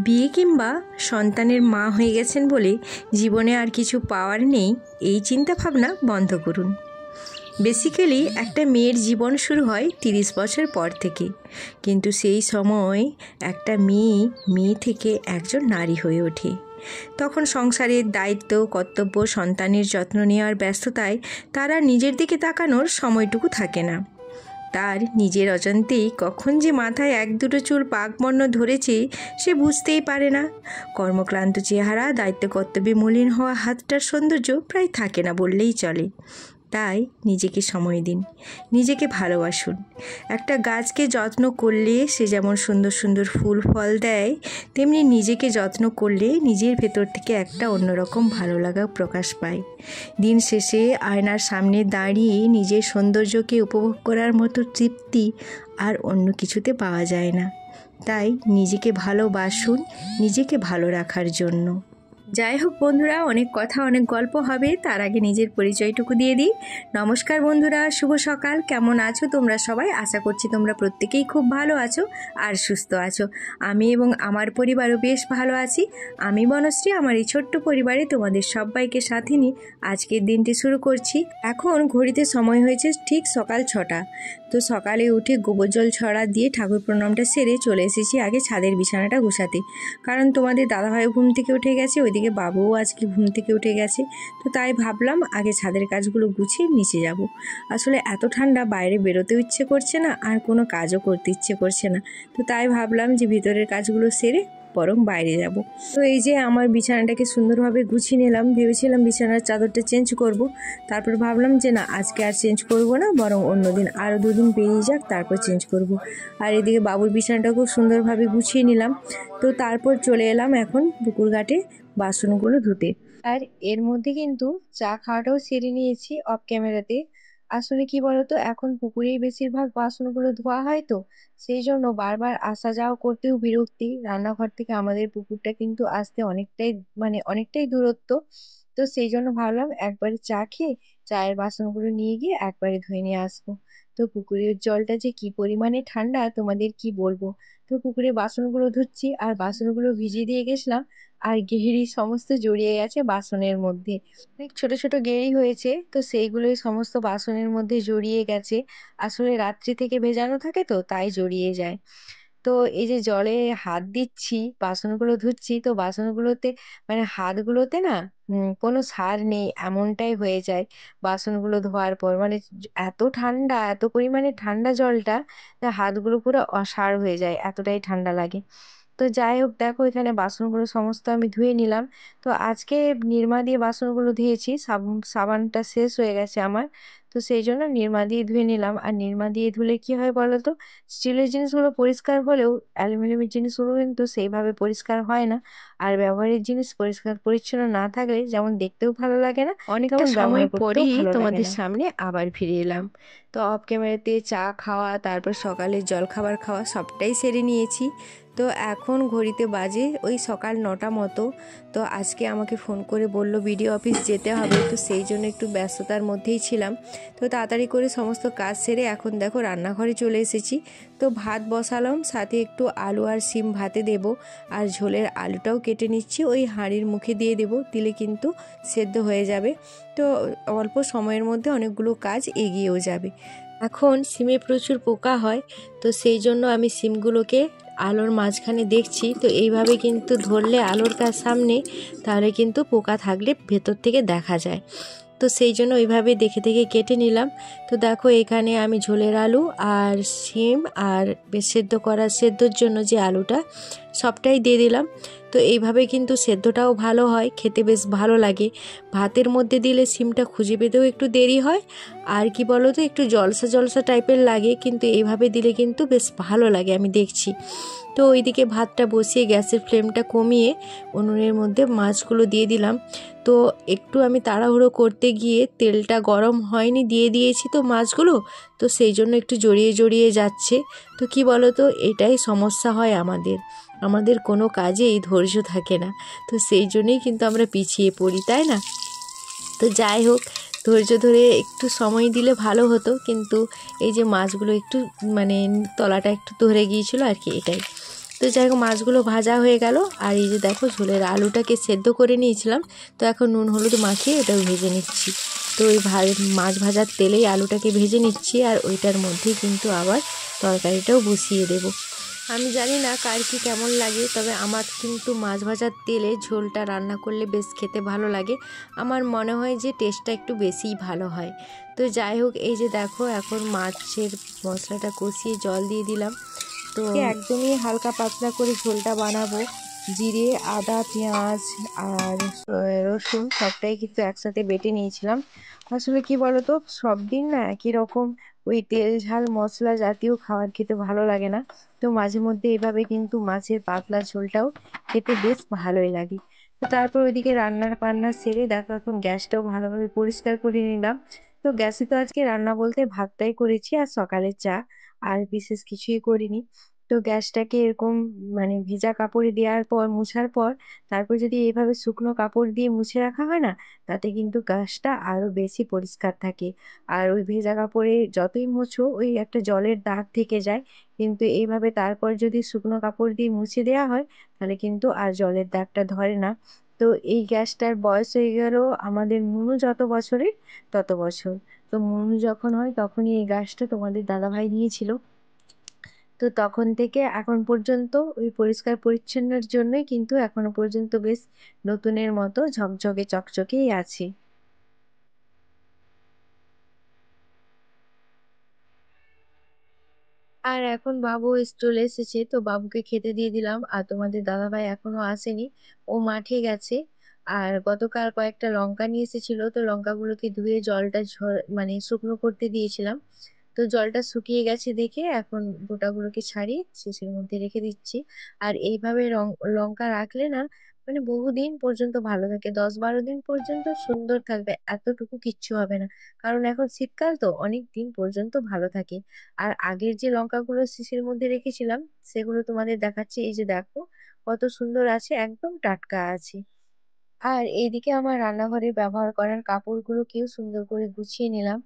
বিয়ে কিংবা সন্তানের মা হয়ে গেছেন বলে জীবনে আর কিছু পাওয়ার নেই, এই চিন্তা ভাবনা বন্ধ করুন। বেসিক্যালি একটা মেয়ের জীবন শুরু হয় 30 বছর পর থেকে, কিন্তু সেই সময় একটা মেয়ে থেকে একজন নারী হয়ে ওঠে। তখন সংসারের দায়িত্ব, কর্তব্য, সন্তানের যত্ন নেওয়ার ব্যস্ততায় তারা নিজের দিকে তাকানোর সময়টুকু থাকে না। তার নিজের অজান্তেই কখন যে মাথায় 1-2 চুল পাকবর্ণ ধরেছে সে বুঝতেই পারে না। কর্মক্লান্ত চেহারা, দায়িত্ব কর্তব্যে মলিন হওয়া হাতটার সৌন্দর্য প্রায় থাকে না বললেই চলে। তাই নিজেকে সময় দিন, নিজেকে ভালোবাসুন। একটা গাছকে যত্ন করলে সে যেমন সুন্দর সুন্দর ফুল ফল দেয়, তেমনি নিজেকে যত্ন করলে নিজের ভেতর থেকে একটা অন্যরকম ভালো লাগা প্রকাশ পায়। দিন শেষে আয়নার সামনে দাঁড়িয়ে নিজের সৌন্দর্যকে উপভোগ করার মতো তৃপ্তি আর অন্য কিছুতে পাওয়া যায় না। তাই নিজেকে ভালোবাসুন, নিজেকে ভালো রাখার জন্য। যাই হোক বন্ধুরা, অনেক কথা অনেক গল্প হবে, তার আগে নিজের পরিচয়টুকু দিয়ে দিই। নমস্কার বন্ধুরা, শুভ সকাল। কেমন আছো তোমরা সবাই? আশা করছি তোমরা প্রত্যেকেই খুব ভালো আছো আর সুস্থ আছো। আমি এবং আমার পরিবারও বেশ ভালো আছি। আমি বনশ্রী, আমার এই ছোট্ট পরিবারে তোমাদের সবাইকে সাথে নিয়ে আজকের দিনটি শুরু করছি। এখন ঘড়িতে সময় হয়েছে ঠিক সকাল 6টা। তো সকালে উঠে গোবর জল ছড়া দিয়ে ঠাকুর প্রণামটা সেরে চলে এসেছি আগে ছাদের বিছানাটা গুছাতে, কারণ তোমাদের দাদাভাই ঘুম থেকে উঠে গেছে, ওইদিকে বাবুও আজকে ঘুম থেকে উঠে গেছে। তো তাই ভাবলাম আগে ছাদের কাজগুলো গুছিয়ে নিচে যাব। আসলে এত ঠান্ডা, বাইরে বেরোতেও ইচ্ছে করছে না আর কোনো কাজও করতে ইচ্ছে করছে না। তো তাই ভাবলাম যে ভিতরের কাজগুলো সেরে বরং বাইরে যাব। তো এই যে আমার বিছানাটাকে সুন্দরভাবে গুছিয়ে নিলাম। ভেবেছিলাম বিছানার চাদরটা চেঞ্জ করব, তারপর ভাবলাম যে না, আজকে আর চেঞ্জ করব না, বরং অন্যদিন আরও 2 দিন পেরিয়ে যাক তারপর চেঞ্জ করব। আর এদিকে বাবুর বিছানাটা খুব সুন্দরভাবে গুছিয়ে নিলাম। তো তারপর চলে এলাম এখন পুকুর ঘাটে বাসনগুলো ধুতে। আর এর মধ্যে কিন্তু চা খাওয়াটাও সেরে নিয়েছি অফ ক্যামেরাতে। আসলে কি বলতো, এখন পুকুরেই বেশিরভাগ বাসনগুলো ধোয়া হয়, তো সেই জন্য বারবার আসা যাওয়া করতেও বিরক্তি। রান্নাঘর থেকে আমাদের পুকুরটা কিন্তু আসতে অনেকটাই দূরত্ব। তো সেই জন্য ভাবলাম একবারে চা খেয়ে চায়ের বাসনগুলো নিয়ে গিয়ে একবারে ধুয়ে নিয়ে আসবো। তো পুকুরের জলটা যে কি পরিমাণে ঠান্ডা তোমাদের কি বলবো। তো পুকুরে বাসনগুলো ধুচ্ছি আর বাসনগুলো ভিজিয়ে দিয়ে গেছিলাম, আর গেড়ি সমস্ত জড়িয়ে গেছে বাসনের মধ্যে। অনেক ছোট ছোট গেড়ি হয়েছে, তো সেইগুলোই সমস্ত বাসনের মধ্যে জড়িয়ে গেছে। আসলে রাত্রি থেকে ভেজানো থাকে তো তাই জড়িয়ে যায়। তো এই যে জলে হাত দিচ্ছি, বাসনগুলো ধুচ্ছি, তো বাসনগুলোতে হাতগুলোতে না কোনো সার নেই এমনটাই হয়ে যায় বাসনগুলো ধোয়ার পর। এত ঠান্ডা, এত পরিমাণে ঠান্ডা জলটা, হাতগুলো পুরো অসাড় হয়ে যায়, এতটাই ঠান্ডা লাগে। তো যাই হোক, দেখো এখানে বাসনগুলো সমস্ত আমি ধুয়ে নিলাম। তো আজকে নিরমা দিয়ে বাসনগুলো ধুয়েছি, সাবানটা শেষ হয়ে গেছে আমার। তো সেই জন্য নিরমা দিয়ে ধুয়ে নিলাম। আর নিরমা দিয়ে ধুলে কি হয় বলো তো, স্টিলের জিনিসগুলো পরিষ্কার হলেও অ্যালুমিনিয়ামের জিনিসগুলো কিন্তু সেইভাবে পরিষ্কার হয় না। আর ব্যবহারের জিনিস পরিষ্কার পরিচ্ছন্ন না থাকলে যেমন দেখতেও ভালো লাগে না, অনেকটা সময় পরেই তোমাদের সামনে আবার ফিরে এলাম। তো অফ ক্যামেরাতে চা খাওয়া, তারপর সকালের জলখাবার খাওয়া সবটাই সেরে নিয়েছি। তো এখন ঘড়িতে বাজে ওই সকাল 9টা মতো। তো আজকে আমাকে ফোন করে বলল বিডিও অফিস যেতে হবে, তো সেই জন্য একটু ব্যস্ততার মধ্যেই ছিলাম। তো তাড়াতাড়ি করে সমস্ত কাজ সেরে এখন দেখো রান্নাঘরে চলে এসেছি। তো ভাত বসালাম, সাথে একটু আলু আর শিম ভাতে দেব, আর ঝোলের আলুটাও কেটে নিচ্ছি, ওই হাঁড়ির মুখে দিয়ে দেব, দিলে কিন্তু সেদ্ধ হয়ে যাবে। তো অল্প সময়ের মধ্যে অনেকগুলো কাজ এগিয়েও যাবে। এখন শিমে প্রচুর পোকা হয়, তো সেই জন্য আমি শিমগুলোকে আলোর মাঝখানে দেখছি। তো এইভাবে কিন্তু ধরলে আলোর সামনে, তাহলে কিন্তু পোকা থাকলে ভেতর থেকে দেখা যায়। তো সেই জন্য ওইভাবে দেখে দেখে কেটে নিলাম। তো দেখো এখানে আমি ঝোলের আলু আর শিম আর বেশ সেদ্ধর জন্য যে আলুটা সবটাই দিয়ে দিলাম। তো এইভাবে কিন্তু সেদ্ধটাও ভালো হয়, খেতে বেশ ভালো লাগে। ভাতের মধ্যে দিলে শিমটা খুঁজে পেতেও একটু দেরি হয়, আর কি বলো তো একটু জলসা জলসা টাইপের লাগে, কিন্তু এইভাবে দিলে কিন্তু বেশ ভালো লাগে আমি দেখছি। তো ওইদিকে ভাতটা বসিয়ে গ্যাসের ফ্লেমটা কমিয়ে উনুনের মধ্যে মাছগুলো দিয়ে দিলাম। তো একটু আমি তাড়াহুড়ো করতে গিয়ে তেলটা গরম হয়নি, দিয়ে দিয়েছি তো মাছগুলো, তো সেই জন্য একটু জড়িয়ে জড়িয়ে যাচ্ছে। তো কি বলো তো, এটাই সমস্যা হয় আমাদের কোনো কাজেই ধৈর্য থাকে না, তো সেই জন্যই কিন্তু আমরা পিছিয়ে পড়ি, তাই না? তো যাই হোক, ধৈর্য ধরে একটু সময় দিলে ভালো হতো, কিন্তু এই যে মাছগুলো একটু মানে তলাটা একটু ধরে গিয়েছিলো আর কি, এটাই। তো যাই হোক, মাছগুলো ভাজা হয়ে গেল। আর এই যে দেখো ঝোলের আলুটাকে সেদ্ধ করে নিয়েছিলাম, তো এখন নুন হলুদ মাখিয়ে এটাও ভেজে নিচ্ছি। তো ওই মাছ ভাজার তেলেই আলুটাকে ভেজে নিচ্ছি, আর ওইটার মধ্যেই কিন্তু আবার তরকারিটাও বসিয়ে দেব। আমি জানি না কার কি কেমন লাগে, তবে আমার কিন্তু মাছ ভাজার তেলে ঝোলটা রান্না করলে বেশ খেতে ভালো লাগে। আমার মনে হয় যে টেস্টটা একটু বেশিই ভালো হয়। তো যাই হোক, এই যে দেখো এখন মাছের মশলাটা কষিয়ে জল দিয়ে দিলাম। তো একদমই হালকা পাতলা করে ঝোলটা বানাবো। জিরে, আদা, পেঁয়াজ আর রসুন সবটাই কিন্তু একসাথে বেটে নিয়েছিলাম। আসলে কি বলতো, সব দিন না একই রকম ওই তেল ঝাল মশলা জাতীয় খাবার খেতে ভালো লাগে না। তো মাঝে মধ্যে এভাবে কিন্তু মাছের পাতলা ঝোলটাও খেতে বেশ ভালোই লাগে। তো তারপর ওইদিকে রান্নার বান্না সেরে দেখো এখন গ্যাসটাও ভালোভাবে পরিষ্কার করে নিলাম। তো গ্যাসে তো আজকে রান্না বলতে ভাতটাই করেছি আর সকালের চা, আর বিশেষ কিছুই করিনি। তো গ্যাসটাকে এরকম মানে ভেজা কাপড়ে দেওয়ার পর, মুছার পর, তারপর যদি এইভাবে শুকনো কাপড় দিয়ে মুছে রাখা হয় না, তাতে কিন্তু গ্যাসটা আরো বেশি পরিষ্কার থাকে। আর ওই ভেজা কাপড়ে যতই মুছো ওই একটা জলের দাগ থেকে যায়, কিন্তু এইভাবে তারপর যদি শুকনো কাপড় দিয়ে মুছে দেওয়া হয়, তাহলে কিন্তু আর জলের দাগটা ধরে না। তো এই গ্যাসটার বয়স হয়ে গেল আমাদের মুনু যত বছরের তত বছর। তো মুনু যখন হয় তখনই এই গ্যাসটা তোমাদের দাদাভাই নিয়েছিল। তো তখন থেকে এখন পর্যন্ত ওই পরিষ্কার পরিচ্ছন্নের জন্যই কিন্তু এখনো পর্যন্ত বেশ নতুনের মতো ঝকঝকে চকচকেই আছে। আর এখন বাবু চলে এসেছে, তো বাবুকে খেতে দিয়ে দিলাম। আর তোমাদের দাদাভাই এখনো আসেনি, ও মাঠে গেছে। আর গতকাল কয়েকটা লঙ্কা নিয়ে এসেছিল, তো লঙ্কাগুলোকে ধুয়ে জলটা মানে শুকনো করতে দিয়েছিলাম। তো জলটা শুকিয়ে গেছে দেখে এখন গোটাগুলোকে ছাড়িয়ে শিশির মধ্যে রেখে দিচ্ছি। আর এইভাবে লঙ্কা রাখলে না, মানে বহুদিন পর্যন্ত ভালো থাকে, 10-12 দিন পর্যন্ত সুন্দর থাকবে, এতটুকু কিচ্ছু হবে না। কারণ এখন শীতকাল তো অনেক দিন পর্যন্ত ভালো থাকে। আর আগের যে লঙ্কাগুলো শিশির মধ্যে রেখেছিলাম, সেগুলো তোমাদের দেখাচ্ছি, এই যে দেখো কত সুন্দর আছে, একদম টাটকা আছে। আর এইদিকে আমার রান্নাঘরে ব্যবহার করার কাপড়গুলোকেও সুন্দর করে গুছিয়ে নিলাম।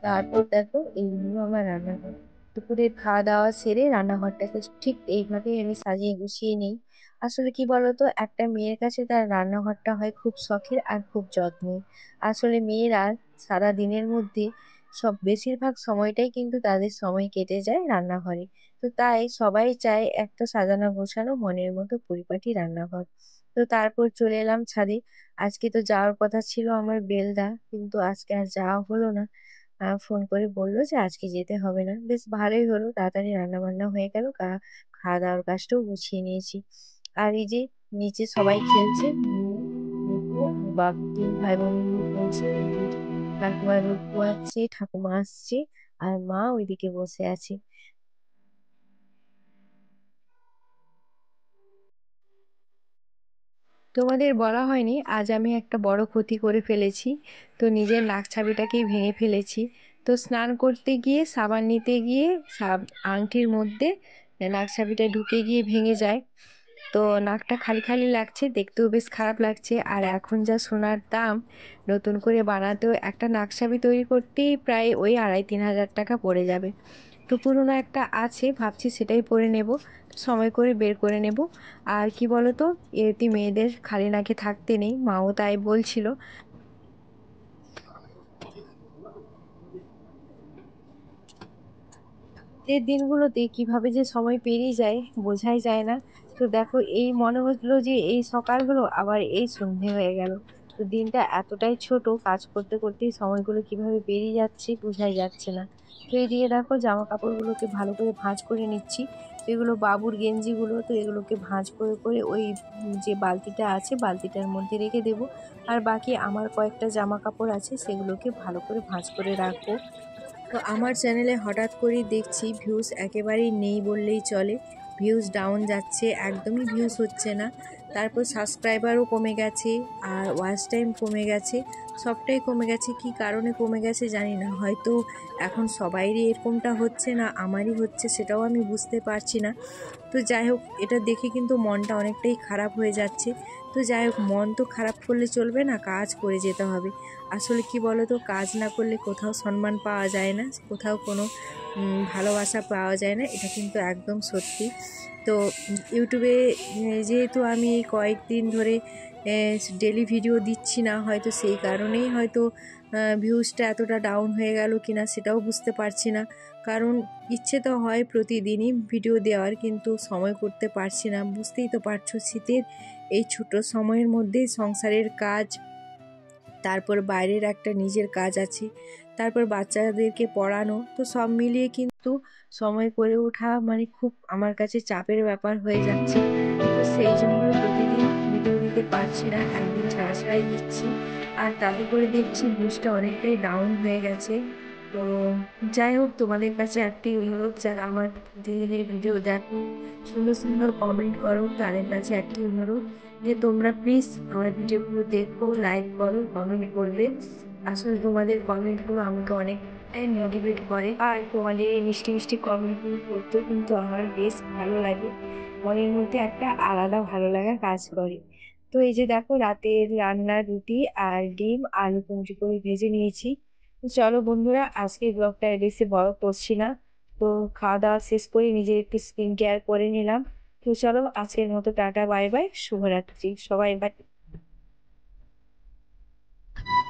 তারপর দেখো এইগুলো আমার রান্নাঘর। দুপুরের খাওয়া দাওয়া সেরে রান্নাঘরটাকে ঠিক এইভাবে আমি সাজিয়ে গুছিয়ে নিই। আসলে কি বলতো, একটা মেয়ের কাছে তার রান্নাঘরটা হয় খুব শখের আর খুব যত্নের। আসলে মেয়েরা সারা দিনের মধ্যে সব বেশিরভাগ সময়টাই কিন্তু তাদের সময় কেটে যায় রান্নাঘরে। তো তাই সবাই চায় একটা সাজানো গোছানো মনের মতো পরিপাটি রান্নাঘর। তো তারপর চলে এলাম ছাদে। আজকে তো যাওয়ার কথা ছিল আমার বেলদা, কিন্তু আজকে আর যাওয়া হলো না। ফোন করে বললো যে আজকে যেতে হবে না। বেশ ভালোই হলো, তাড়াতাড়ি রান্না বান্না হয়ে গেল, খাওয়া দাওয়ার কাজটাও গুছিয়ে নিয়েছি। আর এই যে নিচে সবাই খেলছে, তিন ভাই বোন মিলে খেলছে। কাকিমা রুকু আসছে, ঠাকুমা আসছে, আর মা ওইদিকে বসে আছে। তোমাদের বলা হয়নি, আজ আমি একটা বড় ক্ষতি করে ফেলেছি। তো নিজের নাক ছাবিটাকেই ভেঙে ফেলেছি। তো স্নান করতে গিয়ে সাবান নিতে গিয়ে আংটির মধ্যে নাক ছাবিটা ঢুকে গিয়ে ভেঙে যায়। তো নাকটা খালি খালি লাগছে, দেখতেও বেশ খারাপ লাগছে। আর এখন যা সোনার দাম, নতুন করে বানাতেও একটা নাকছাবি তৈরি করতেই প্রায় ওই 2500-3000 টাকা পড়ে যাবে। তো পুরোনো একটা আছে, ভাবছি সেটাই পরে নেব, সময় করে বের করে নেব। আর কি বলতো, এটি মেয়েদের খালি নাকে থাকতে নেই, মাও তাই বলছিল। এই দিনগুলোতে কিভাবে যে সময় পেরিয়ে যায় বোঝাই যায় না। তো দেখো এই মনে হলো যে এই সকালগুলো আবার এই সন্ধে হয়ে গেল। তো দিনটা এতটাই ছোট, কাজ করতে করতেই সময়গুলো কিভাবে বেরিয়ে যাচ্ছে বোঝাই যাচ্ছে না। তো এইদিকে দেখো জামা কাপড়গুলোকে ভালো করে ভাঁজ করে নিচ্ছি। তো এগুলো বাবুর গেঞ্জিগুলো, তো এগুলোকে ভাঁজ করে করে ওই যে বালতিটা আছে বালতিটার মধ্যে রেখে দেবো। আর বাকি আমার কয়েকটা জামা কাপড় আছে সেগুলোকে ভালো করে ভাঁজ করে রাখবো। তো আমার চ্যানেলে হঠাৎ করেই দেখছি ভিউজ একেবারেই নেই বললেই চলে। ভিউজ ডাউন যাচ্ছে, একদমই ভিউজ হচ্ছে না। তারপর সাবস্ক্রাইবারও কমে গেছে, আর ওয়াচ টাইম কমে গেছে, সবটাই কমে গেছে। কি কারণে কমে গেছে জানি না, হয়তো এখন সবাইরই এরকমটা হচ্ছে, না আমারই হচ্ছে সেটাও আমি বুঝতে পারছি না। তো যাই হোক, এটা দেখে কিন্তু মনটা অনেকটাই খারাপ হয়ে যাচ্ছে। তো যাই হোক, মন তো খারাপ করলে চলবে না, কাজ করে যেতে হবে। আসলে কি বলো তো, কাজ না করলে কোথাও সম্মান পাওয়া যায় না, কোথাও কোনো ভালোবাসা পাওয়া যায় না, এটা কিন্তু একদম সত্যি। তো ইউটিউবে যেহেতু আমি এই কয়েকদিন ধরে ডেলি ভিডিও দিচ্ছি না, হয়তো সেই কারণেই হয়তো ভিউজটা এতটা ডাউন হয়ে গেল কিনা সেটাও বুঝতে পারছি না। কারণ ইচ্ছে তো হয় প্রতিদিনই ভিডিও দেওয়ার, কিন্তু সময় করতে পারছি না। বুঝতেই তো পারছো, শীতের এই ছোট সময়ের মধ্যেই সংসারের কাজ, তারপর বাইরের একটা নিজের কাজ আছে, তারপর বাচ্চাদেরকে পড়ানো, তো সব মিলিয়ে কিন্তু সময় করে ওঠা মানে খুব আমার কাছে চাপের ব্যাপার হয়ে যাচ্ছে। তো সেই জন্য প্রতিদিন ভিডিও দিতে পারছি না, একদিন ছাড়া ছাড়াই দিচ্ছি। আর তাতে করে দেখছি ভিউজটা অনেকটাই ডাউন হয়ে গেছে। তো যাই হোক, তোমাদের কাছে একটি অনুরোধ, যারা আমার ধীরে ভিডিও দেখো, সুন্দর সুন্দর কমেন্ট করো, তাদের কাছে একটি অনুরোধ যে তোমরা প্লিজ আমার ভিডিওগুলো দেখো, লাইক করো, কমেন্ট করবে। আসলে তোমাদের কমেন্টগুলো আমাকে অনেকটাই মোটিভেট করে, আর তোমাদের এই মিষ্টি মিষ্টি কমেন্টগুলো পড়তেও কিন্তু আমার বেশ ভালো লাগে। মনের মধ্যে একটা আলাদা ভালো লাগা কাজ করে। তো এই যে দেখো, রাতের রান্না রুটি আর ডিম আলু কুঞ্চি করে ভেজে নিয়েছি। তো চলো বন্ধুরা, আজকের ব্লগটা বেশি বড় করছি না। তো খাওয়া দাওয়া শেষ করে নিজের একটু স্কিন কেয়ার করে নিলাম। তো চলো, আজকের মতো টাটা, বাই বাই, শুভরাত্রি সবাই, বাই।